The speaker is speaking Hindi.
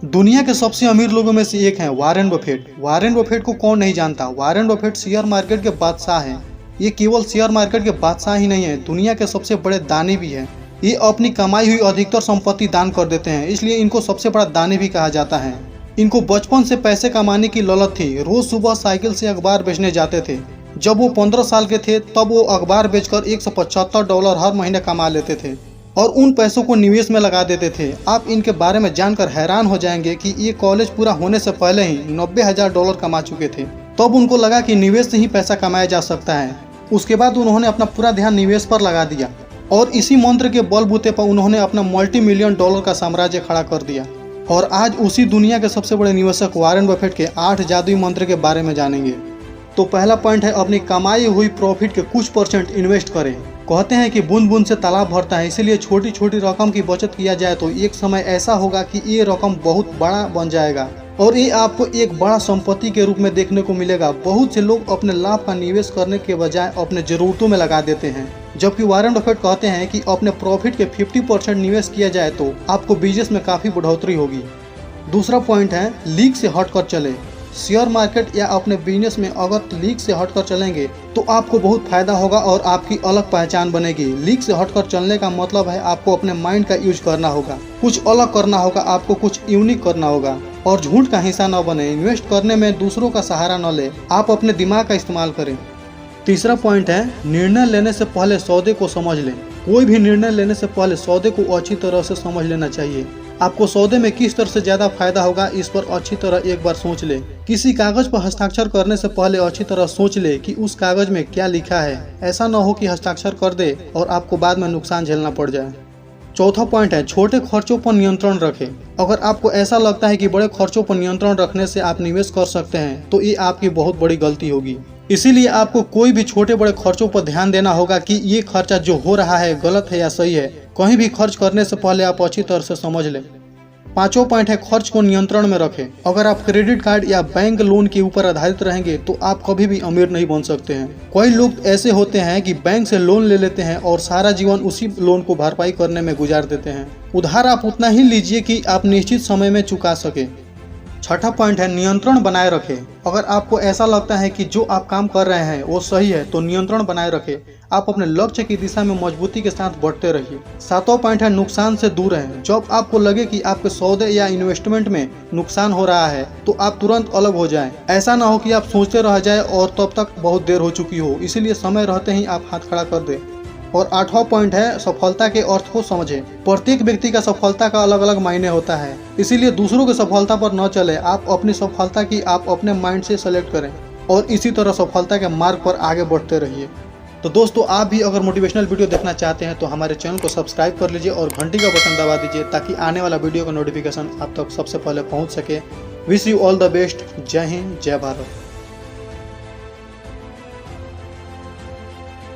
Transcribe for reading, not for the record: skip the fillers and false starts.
दुनिया के सबसे अमीर लोगों में से एक हैं वॉरेन बफेट। वॉरेन बफेट को कौन नहीं जानता। वॉरेन बफेट शेयर मार्केट के बादशाह हैं। ये केवल शेयर मार्केट के बादशाह ही नहीं है, दुनिया के सबसे बड़े दानी भी हैं। ये अपनी कमाई हुई अधिकतर संपत्ति दान कर देते हैं, इसलिए इनको सबसे बड़ा दानी भी कहा जाता है। इनको बचपन से पैसे कमाने की ललक थी। रोज सुबह साइकिल से अखबार बेचने जाते थे। जब वो 15 साल के थे तब वो अखबार बेचकर $175 हर महीने कमा लेते थे और उन पैसों को निवेश में लगा देते थे। आप इनके बारे में जानकर हैरान हो जाएंगे कि ये कॉलेज पूरा होने से पहले ही $90,000 कमा चुके थे। तब उनको लगा कि निवेश से ही पैसा कमाया जा सकता है। उसके बाद उन्होंने अपना पूरा ध्यान निवेश पर लगा दिया और इसी मंत्र के बलबूते पर उन्होंने अपना $multi-million का साम्राज्य खड़ा कर दिया। और आज उसी दुनिया के सबसे बड़े निवेशक वॉरेन बफेट के 8 जादुई मंत्र के बारे में जानेंगे। तो पहला पॉइंट है, अपनी कमाई हुई प्रॉफिट के कुछ % इन्वेस्ट करें। कहते हैं कि बूंद बूंद से तालाब भरता है, इसीलिए छोटी छोटी रकम की बचत किया जाए तो एक समय ऐसा होगा कि ये रकम बहुत बड़ा बन जाएगा और ये आपको एक बड़ा संपत्ति के रूप में देखने को मिलेगा। बहुत से लोग अपने लाभ का निवेश करने के बजाय अपने जरूरतों में लगा देते हैं, जबकि वॉरेन बफेट कहते हैं कि अपने प्रॉफिट के 50% निवेश किया जाए तो आपको बिजनेस में काफ़ी बढ़ोतरी होगी। दूसरा पॉइंट है, लीक से हटकर चले। शेयर मार्केट या अपने बिजनेस में अगर लीक से हटकर चलेंगे तो आपको बहुत फायदा होगा और आपकी अलग पहचान बनेगी। लीक से हटकर चलने का मतलब है आपको अपने माइंड का यूज करना होगा, कुछ अलग करना होगा, आपको कुछ यूनिक करना होगा और झूठ का हिस्सा न बने। इन्वेस्ट करने में दूसरों का सहारा न ले, आप अपने दिमाग का इस्तेमाल करें। तीसरा पॉइंट है, निर्णय लेने से पहले सौदे को समझ लें। कोई भी निर्णय लेने से पहले सौदे को अच्छी तरह से समझ लेना चाहिए। आपको सौदे में किस तरह से ज़्यादा फायदा होगा इस पर अच्छी तरह एक बार सोच ले। किसी कागज पर हस्ताक्षर करने से पहले अच्छी तरह सोच ले कि उस कागज में क्या लिखा है। ऐसा न हो कि हस्ताक्षर कर दे और आपको बाद में नुकसान झेलना पड़ जाए। चौथा पॉइंट है, छोटे खर्चों पर नियंत्रण रखें। अगर आपको ऐसा लगता है कि बड़े खर्चों पर नियंत्रण रखने से आप निवेश कर सकते हैं तो ये आपकी बहुत बड़ी गलती होगी। इसीलिए आपको कोई भी छोटे बड़े खर्चों पर ध्यान देना होगा कि ये खर्चा जो हो रहा है गलत है या सही है। कहीं भी खर्च करने से पहले आप अच्छी तरह से समझ लें। पांचवा पॉइंट है, खर्च को नियंत्रण में रखें। अगर आप क्रेडिट कार्ड या बैंक लोन के ऊपर आधारित रहेंगे तो आप कभी भी अमीर नहीं बन सकते हैं। कई लोग ऐसे होते हैं कि बैंक से लोन ले लेते हैं और सारा जीवन उसी लोन को भरपाई करने में गुजार देते हैं। उधार आप उतना ही लीजिए कि आप निश्चित समय में चुका सके। छठा पॉइंट है, नियंत्रण बनाए रखें। अगर आपको ऐसा लगता है कि जो आप काम कर रहे हैं वो सही है तो नियंत्रण बनाए रखें। आप अपने लक्ष्य की दिशा में मजबूती के साथ बढ़ते रहिए। सातवां पॉइंट है, नुकसान से दूर रहें। जब आपको लगे कि आपके सौदे या इन्वेस्टमेंट में नुकसान हो रहा है तो आप तुरंत अलग हो जाएं। ऐसा ना हो कि आप सोचते रह जाए और तब तक बहुत देर हो चुकी हो, इसीलिए समय रहते ही आप हाथ खड़ा कर दें। और आठवां पॉइंट है, सफलता के अर्थ को समझें। प्रत्येक व्यक्ति का सफलता का अलग अलग मायने होता है, इसीलिए दूसरों की सफलता पर न चले। आप अपनी सफलता की आप अपने माइंड से सेलेक्ट करें और इसी तरह सफलता के मार्ग पर आगे बढ़ते रहिए। तो दोस्तों, आप भी अगर मोटिवेशनल वीडियो देखना चाहते हैं तो हमारे चैनल को सब्सक्राइब कर लीजिए और घंटी का बटन दबा दीजिए ताकि आने वाला वीडियो का नोटिफिकेशन आप तक सबसे पहले पहुँच सके। Wish you all the best. जय हिंद, जय भारत।